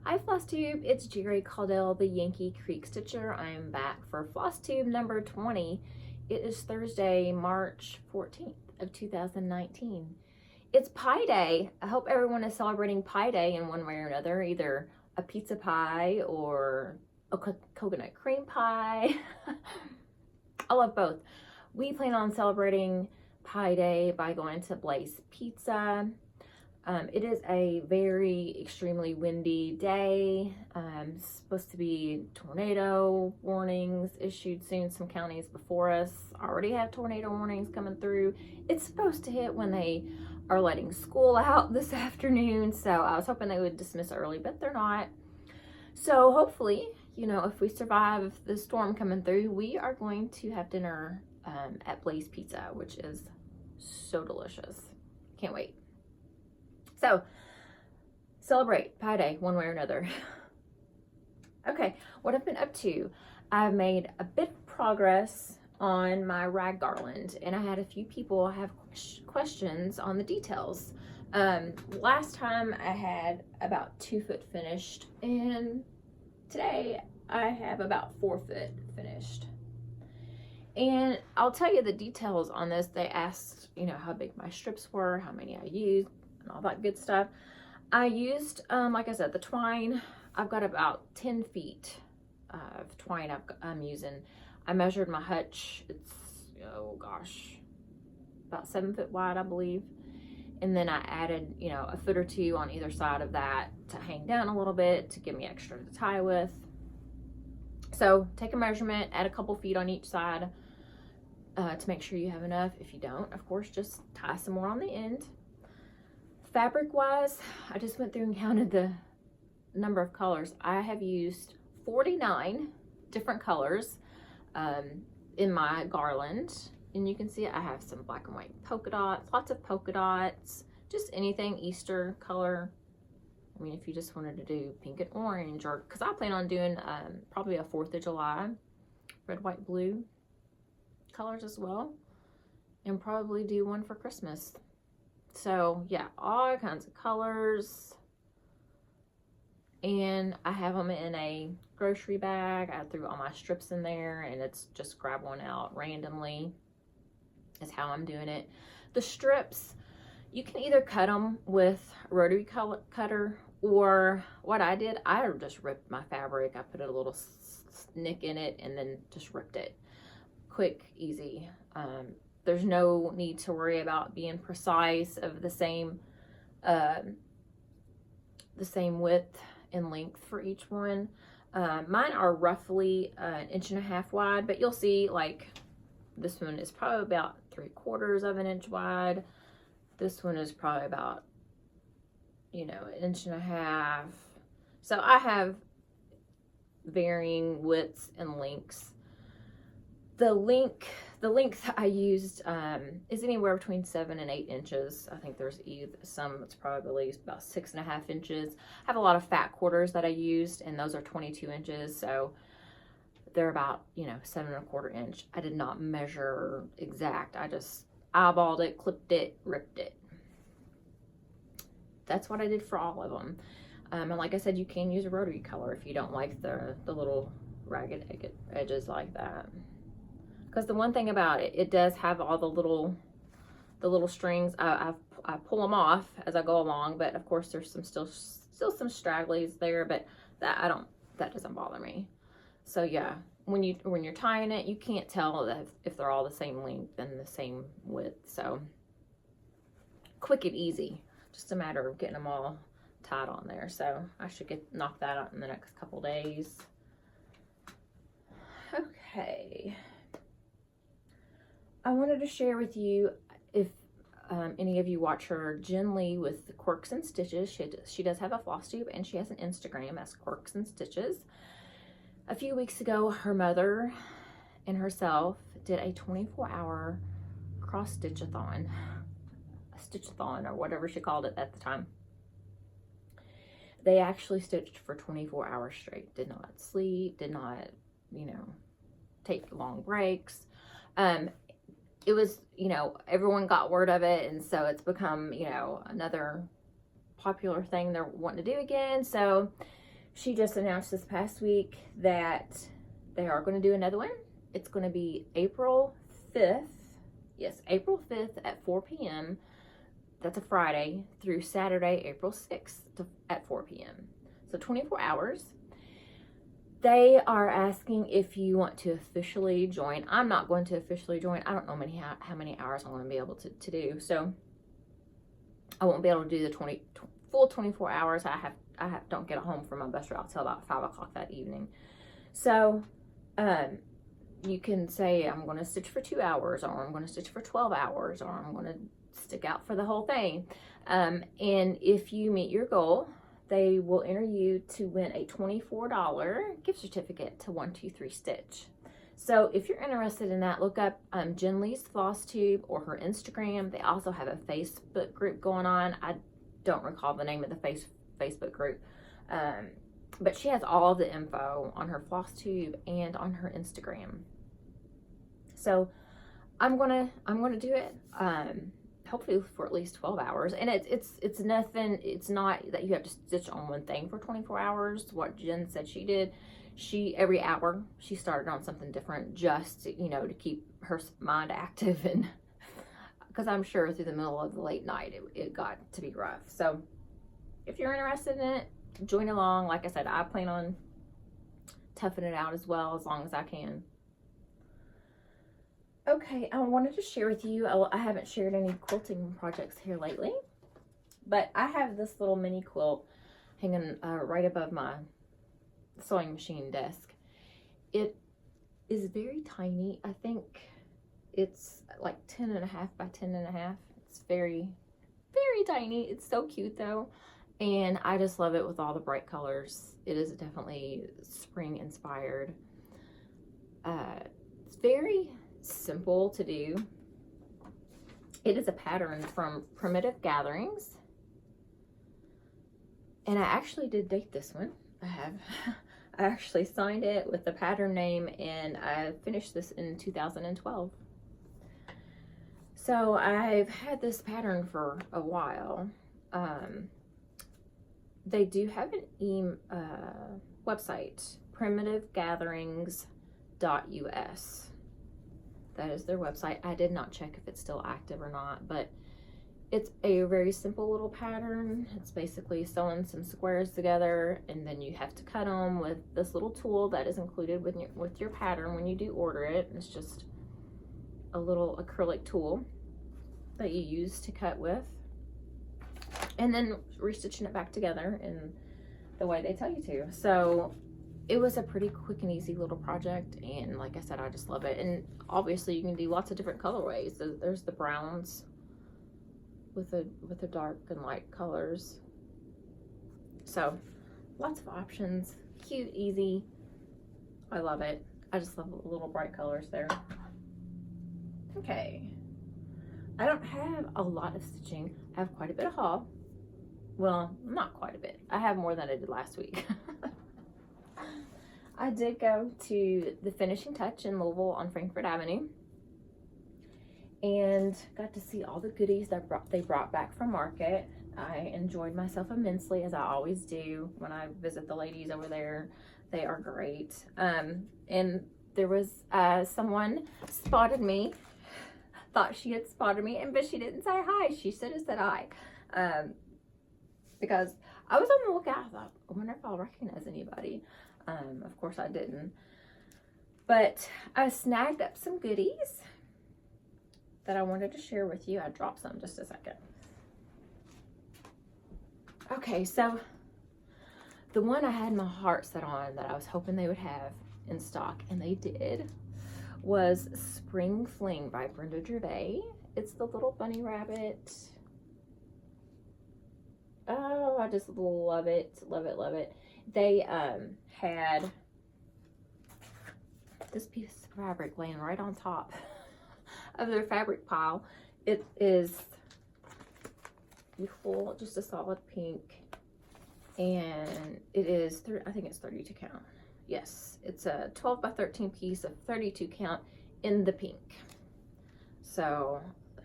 Hi Flosstube, it's Jerry Caudell, the Yankee Creek Stitcher. I am back for Flosstube number 20. It is Thursday, March 14th of 2019. It's Pie Day. I hope everyone is celebrating Pie Day in one way or another, either a pizza pie or a coconut cream pie. I love both. We plan on celebrating Pie Day by going to Blaze Pizza. It is a very extremely windy day. Supposed to be tornado warnings issued soon. Some counties before us already have tornado warnings coming through. It's supposed to hit when they are letting school out this afternoon. So I was hoping they would dismiss early, but they're not. So hopefully, you know, if we survive the storm coming through, we are going to have dinner at Blaze Pizza, which is so delicious. Can't wait. So, celebrate Pie Day one way or another. Okay, what I've been up to, I've made a bit of progress on my rag garland, and I had a few people have questions on the details. Last time I had about 2 foot finished, and today I have about 4 foot finished. And I'll tell you the details on this. They asked, you know, how big my strips were, how many I used, and all that good stuff. I used, like I said, the twine. I've got about 10 feet of twine I'm using. I measured my hutch. It's, oh gosh, about 7 foot wide, I believe. And then I added, you know, a foot or two on either side of that to hang down a little bit to give me extra to tie with. So take a measurement, add a couple feet on each side to make sure you have enough. If you don't, of course, just tie some more on the end. Fabric wise, I just went through and counted the number of colors. I have used 49 different colors in my garland. And you can see I have some black and white polka dots, lots of polka dots, just anything Easter color. I mean, if you just wanted to do pink and orange, or because I plan on doing probably a 4th of July, red, white, blue colors as well, and probably do one for Christmas. So yeah, all kinds of colors. And I have them in a grocery bag. I threw all my strips in there, and it's just grab one out randomly is how I'm doing it. The strips, you can either cut them with a rotary cutter, or what I did, I just ripped my fabric. I put a little nick in it and then just ripped it. Quick, easy. There's no need to worry about being precise of the same width and length for each one. Mine are roughly 1.5 inches wide, but you'll see like this one is probably about 3/4 inch wide. This one is probably about, you know, 1.5 inches. So I have varying widths and lengths. The length I used is anywhere between 7 and 8 inches. I think there's some that's probably about 6.5 inches. I have a lot of fat quarters that I used, and those are 22 inches. So they're about, you know, 7.25 inch. I did not measure exact. I just eyeballed it, clipped it, ripped it. That's what I did for all of them. And like I said, you can use a rotary color if you don't like the little ragged edges like that. Because the one thing about it, it does have all the little strings. I pull them off as I go along, but of course there's some still some stragglies there, but that doesn't bother me. So yeah, when you're tying it, you can't tell that if they're all the same length and the same width. So quick and easy, just a matter of getting them all tied on there. So I should knock that out in the next couple days. Okay. I wanted to share with you, if any of you watch her, Jen Lee with the Quirks and Stitches. She does have a Flosstube, and she has an Instagram as Quirks and Stitches. A few weeks ago, her mother and herself did a 24-hour cross stitch-a-thon, a stitch-a-thon, or whatever she called it at the time. They actually stitched for 24 hours straight, did not sleep, did not, you know, take long breaks. It was, you know, everyone got word of it, and so it's become, you know, another popular thing they're wanting to do again. So she just announced this past week that they are going to do another one. It's going to be April 5th. Yes, April 5th at 4 p.m. That's a Friday through Saturday, April 6th at 4 p.m. So 24 hours. They are asking if you want to officially join. I'm not going to officially join. I don't know how many hours I'm going to be able to do. So I won't be able to do the full 24 hours. Don't get home from my bus route till about 5 o'clock that evening. So you can say I'm going to stitch for 2 hours, or I'm going to stitch for 12 hours, or I'm going to stick out for the whole thing. And if you meet your goal, they will enter you to win a $24 gift certificate to 123 Stitch. So if you're interested in that, look up Jen Lee's Flosstube or her Instagram. They also have a Facebook group going on. I don't recall the name of the Facebook group, but she has all the info on her Flosstube and on her Instagram. So I'm gonna do it. Hopefully for at least 12 hours. And it's nothing, it's not that you have to stitch on one thing for 24 hours. What Jen said she did, every hour, she started on something different just, to keep her mind active, and because I'm sure through the middle of the late night, it got to be rough. So if you're interested in it, join along. Like I said, I plan on toughing it out as well, as long as I can. Okay, I wanted to share with you, I haven't shared any quilting projects here lately, but I have this little mini quilt hanging right above my sewing machine desk. It is very tiny. I think it's like 10.5 by 10.5. It's very, very tiny. It's so cute though, and I just love it with all the bright colors. It is definitely spring inspired. It's very simple to do. It is a pattern from Primitive Gatherings, and I actually did date this one. I actually signed it with the pattern name, and I finished this in 2012. So I've had this pattern for a while. They do have an website, primitivegatherings.us. That is their website. I did not check if it's still active or not, but it's a very simple little pattern. It's basically sewing some squares together, and then you have to cut them with this little tool that is included with your pattern when you do order it. It's just a little acrylic tool that you use to cut with, and then restitching it back together in the way they tell you to. So it was a pretty quick and easy little project, and like I said, I just love it. And obviously you can do lots of different colorways. There's the browns with the dark and light colors. So lots of options, cute, easy. I love it. I just love the little bright colors there. Okay, I don't have a lot of stitching. I have quite a bit of haul. Well, not quite a bit. I have more than I did last week. I did go to the Finishing Touch in Louisville on Frankfort Avenue, and got to see all the goodies that they brought back from market. I enjoyed myself immensely, as I always do when I visit the ladies over there. They are great. And there was someone spotted me, thought she had spotted me, but she didn't say hi. She should have said hi, because I was on the lookout. I thought, I wonder if I'll recognize anybody. Of course I didn't, but I snagged up some goodies that I wanted to share with you. I dropped some just a second. Okay, so the one I had my heart set on that I was hoping they would have in stock, and they did, was Spring Fling by Brenda Gervais. It's the little bunny rabbit. Oh, I just love it, love it, love it. They had this piece of fabric laying right on top of their fabric pile. It is beautiful, just a solid pink, and it is, I think it's 32 count. Yes, it's a 12 by 13 piece of 32 count in the pink. So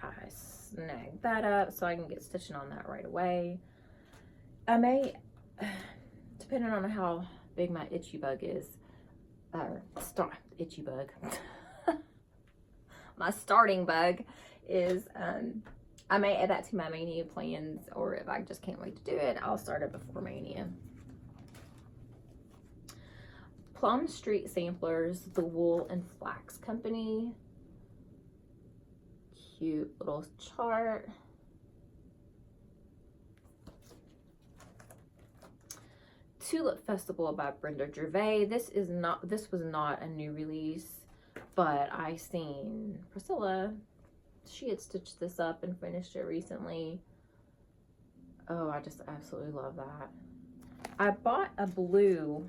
I snagged that up so I can get stitching on that right away. I may, to depending on how big my itchy bug is, itchy bug, my starting bug is, I may add that to my mania plans, or if I just can't wait to do it, I'll start it before mania. Plum Street Samplers, the Wool and Flax Company. Cute little chart. Tulip Festival by Brenda Gervais. This was not a new release, but I seen Priscilla. She had stitched this up and finished it recently. Oh, I just absolutely love that. I bought a blue.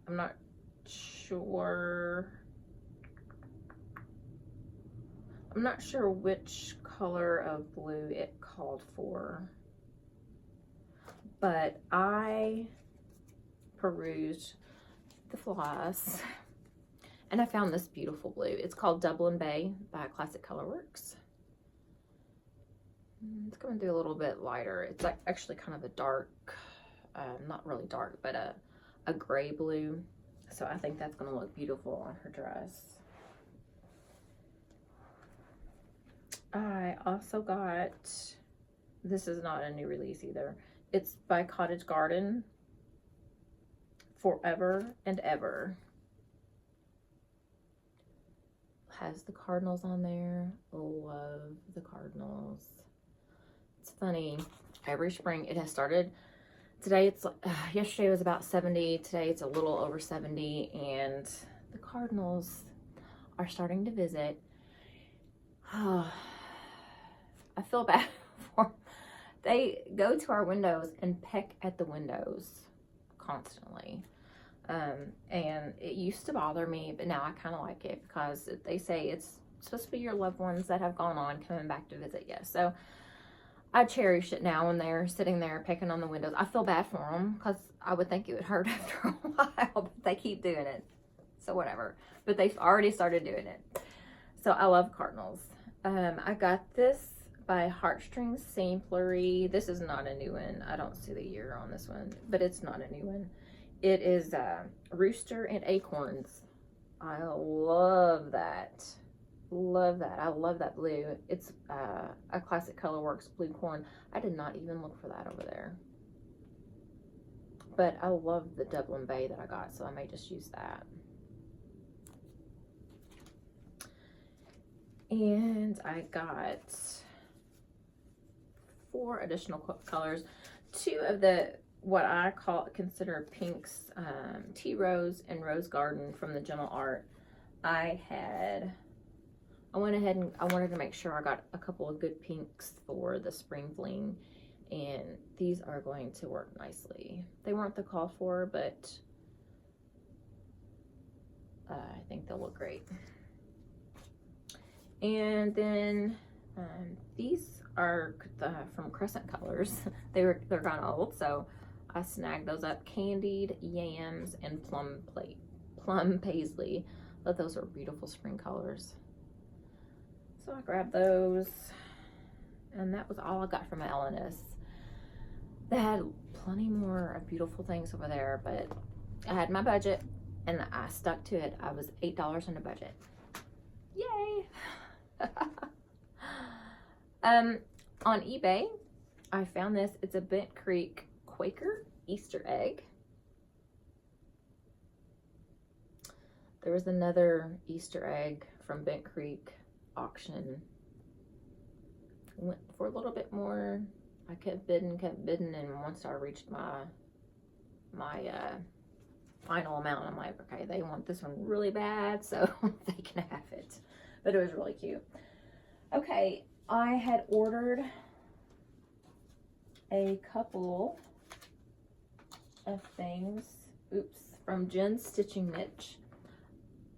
I'm not sure which color of blue it called for, but I perused the floss and I found this beautiful blue. It's called Dublin Bay by Classic Colorworks. It's going to be a little bit lighter. It's like actually kind of a dark, not really dark, but a gray blue. So I think that's going to look beautiful on her dress. I also got, this is not a new release either. It's by Cottage Garden, Forever and Ever. Has the cardinals on there. Love the cardinals. It's funny, every spring it has started. Today it's yesterday was about 70. Today it's a little over 70, and the cardinals are starting to visit. Oh, I feel bad for them. They go to our windows and peck at the windows constantly. And it used to bother me, but now I kind of like it because they say it's supposed to be your loved ones that have gone on coming back to visit you. So I cherish it now when they're sitting there pecking on the windows. I feel bad for them because I would think it would hurt after a while, but they keep doing it. So whatever. But they've already started doing it. So I love cardinals. I got this by Heartstrings Samplery. This is not a new one. I don't see the year on this one, but it's not a new one. It is Rooster and Acorns. I love that. Love that. I love that blue. It's a Classic Colorworks blue corn. I did not even look for that over there. But I love the Dublin Bay that I got, so I may just use that. And I got 4 additional colors. 2 of the what I consider pinks, Tea Rose and Rose Garden from the Gentle Art. I went ahead and I wanted to make sure I got a couple of good pinks for the spring fling, and these are going to work nicely. They weren't the call for, but I think they'll look great. And then these are from Crescent Colors. They're kind of old, so I snagged those up. Candied Yams and Plum Paisley. But those are beautiful spring colors. So I grabbed those, and that was all I got from LNS. They had plenty more beautiful things over there, but I had my budget and I stuck to it. I was $8 on a budget. Yay! On eBay, I found this. It's a Bent Creek Quaker Easter egg. There was another Easter egg from Bent Creek auction. Went for a little bit more. I kept bidding, and once I reached my final amount, I'm like, okay, they want this one really bad, so they can have it. But it was really cute. Okay, I had ordered a couple of things, from Jen's Stitching Niche.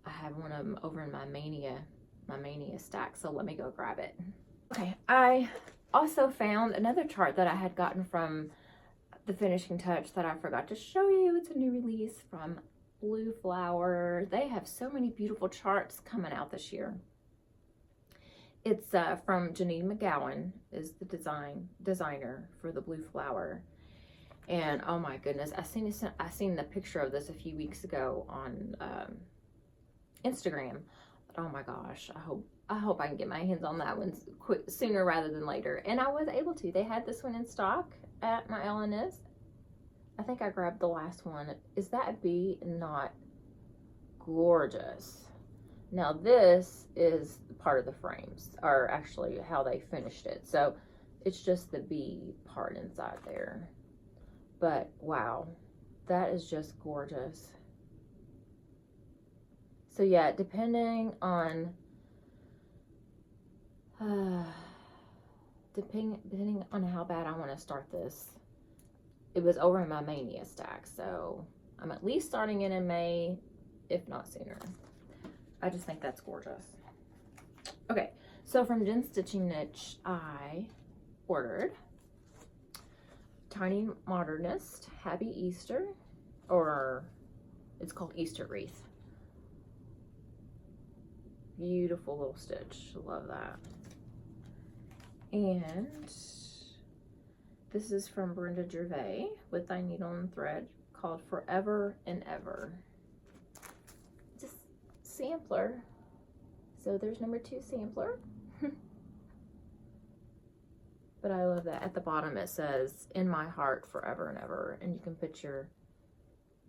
I have one of them over in my mania stack, so let me go grab it. Okay, I also found another chart that I had gotten from the Finishing Touch that I forgot to show you. It's a new release from Blue Flower. They have so many beautiful charts coming out this year. It's from Janine McGowan, is the designer for the Blue Flower. And oh my goodness, I seen the picture of this a few weeks ago on Instagram. But oh my gosh, I hope I can get my hands on that one sooner rather than later. And I was able to. They had this one in stock at my LNS. I think I grabbed the last one. Is that bee not gorgeous? Now this is part of the frames, or actually how they finished it. So it's just the bee part inside there. But wow, that is just gorgeous. So yeah, depending on depending on how bad I want to start this, it was over in my mania stack, so I'm at least starting it in May, if not sooner. I just think that's gorgeous. Okay, so from Jen's Stitching Niche, I ordered Tiny Modernist Happy Easter, or it's called Easter Wreath. Beautiful little stitch, love that. And this is from Brenda Gervais with Thy Needle and Thread, called Forever and Ever. Just sampler. So there's number 2 sampler. But I love that. At the bottom it says, in my heart forever and ever. And you can put your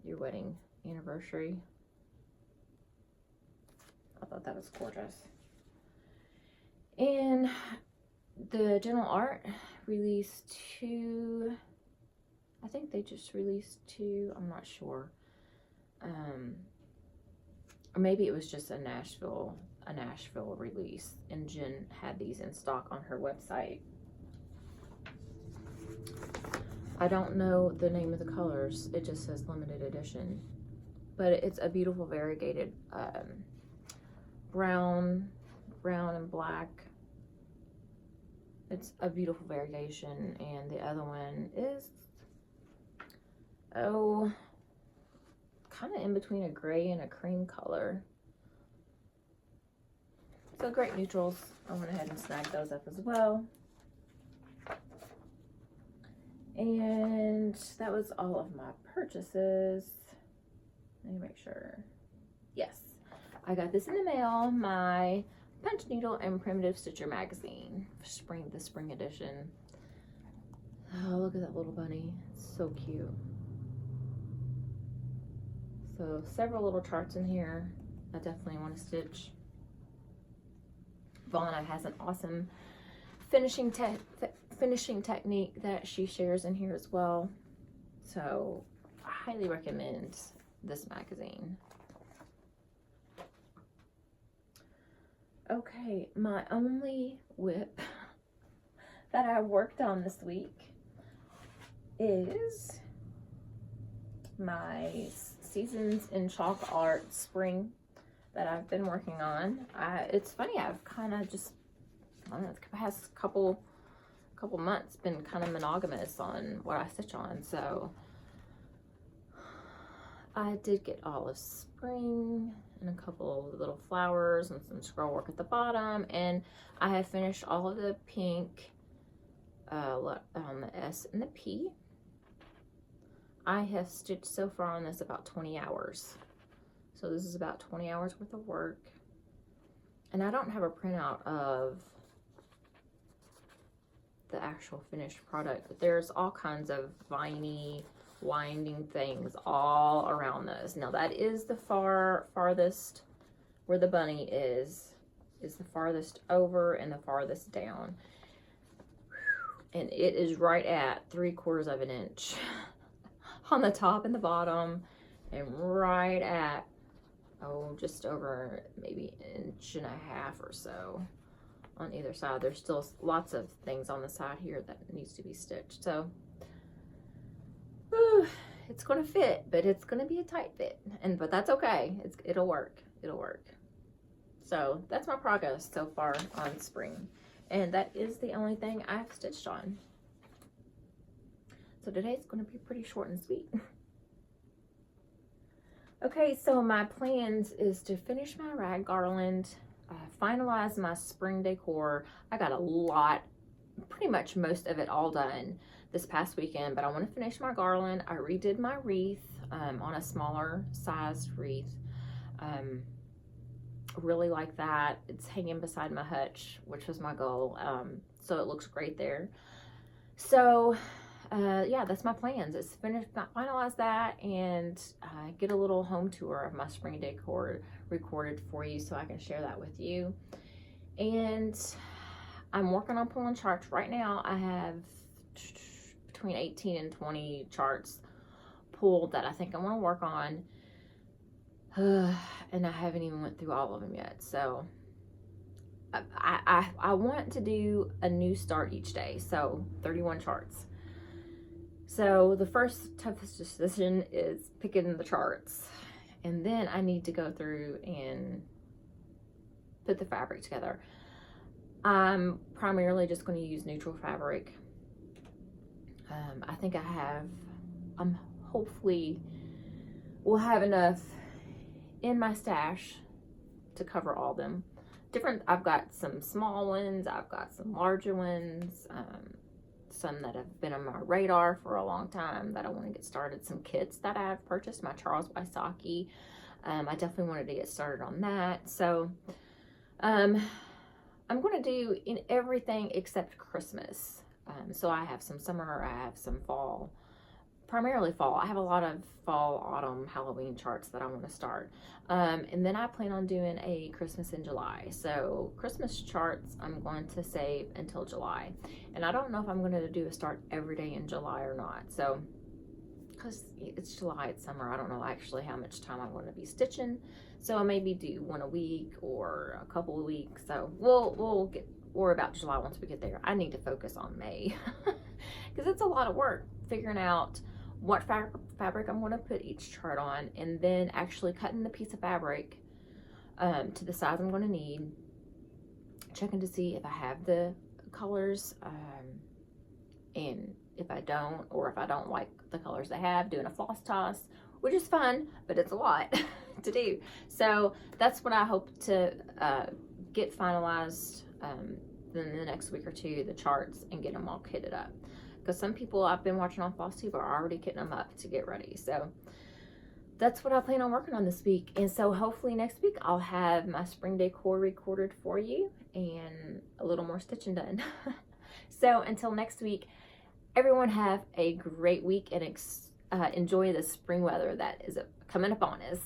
wedding anniversary. I thought that was gorgeous. And the Gentle Art released 2, I think they just released 2, I'm not sure. Or maybe it was just a Nashville release, and Jen had these in stock on her website. I don't know the name of the colors, it just says limited edition, but it's a beautiful variegated brown and black. It's a beautiful variegation. And the other one is, oh, kind of in between a gray and a cream color. So great neutrals. I went ahead and snagged those up as well. And that was all of my purchases. Let me make sure. Yes, I got this in the mail, my Punch Needle and Primitive Stitcher magazine, the spring edition. Oh, look at that little bunny, it's so cute. So several little charts in here I definitely want to stitch. Vonna has an awesome finishing technique that she shares in here as well. So I highly recommend this magazine. Okay, my only whip that I worked on this week is my Seasons in Chalk Art Spring that I've been working on. It's funny, I've kind of just, I don't know, the past couple months been kind of monogamous on what I stitch on. So I did get olive spring and a couple of little flowers and some scroll work at the bottom, and I have finished all of the pink on the S and the P. I have stitched so far on this about 20 hours. So this is about 20 hours worth of work. And I don't have a printout of the actual finished product, but there's all kinds of viney, winding things all around this. Now that is the farthest, where the bunny is the farthest over and the farthest down. And it is right at 3/4 of an inch on the top and the bottom, and right at, oh, just over maybe 1.5 inches or so on either side. There's still lots of things on the side here that needs to be stitched. So it's gonna fit, but it's gonna be a tight fit, but that's okay. It'll work. So that's my progress so far on spring, and that is the only thing I've stitched on. So today's gonna be pretty short and sweet. Okay, so my plans is to finish my rag garland, finalize my spring decor. I got a lot, pretty much most of it all done. this past weekend, but I want to finish my garland. I redid my wreath on a smaller sized wreath. Really like that. It's hanging beside my hutch, which was my goal. So it looks great there. So yeah, that's my plans. It's finalize that and get a little home tour of my spring decor recorded for you so I can share that with you. And I'm working on pulling charts right now. I have between 18 and 20 charts pulled that I think I want to work on. And I haven't even went through all of them yet. So I want to do a new start each day. So 31 charts. So the first toughest decision is picking the charts. And then I need to go through and put the fabric together. I'm primarily just going to use neutral fabric. I think I'm hopefully will have enough in my stash to cover all them. I've got some small ones, I've got some larger ones, some that have been on my radar for a long time that I want to get started, some kits that I've purchased, my Charles Wysocki. I definitely wanted to get started on that. So I'm going to do in everything except Christmas. So I have some summer, I have some fall, primarily fall. I have a lot of fall, autumn, Halloween charts that I want to start. And then I plan on doing a Christmas in July. So Christmas charts I'm going to save until July. And I don't know if I'm going to do a start every day in July or not. So, because it's July, it's summer, I don't know actually how much time I'm going to be stitching. So I maybe do one a week or a couple of weeks. So we'll get worry about July once we get there. I need to focus on May because it's a lot of work figuring out what fabric I'm going to put each chart on, and then actually cutting the piece of fabric to the size I'm going to need, checking to see if I have the colors, and if I don't, or if I don't like the colors they have, doing a floss toss, which is fun, but it's a lot to do. So that's what I hope to get finalized in the next week or two, the charts, and get them all kitted up. Because some people I've been watching on Flosstube are already kitting them up to get ready. So that's what I plan on working on this week. And so hopefully next week I'll have my spring decor recorded for you and a little more stitching done. So until next week, everyone have a great week and enjoy the spring weather that is coming upon us.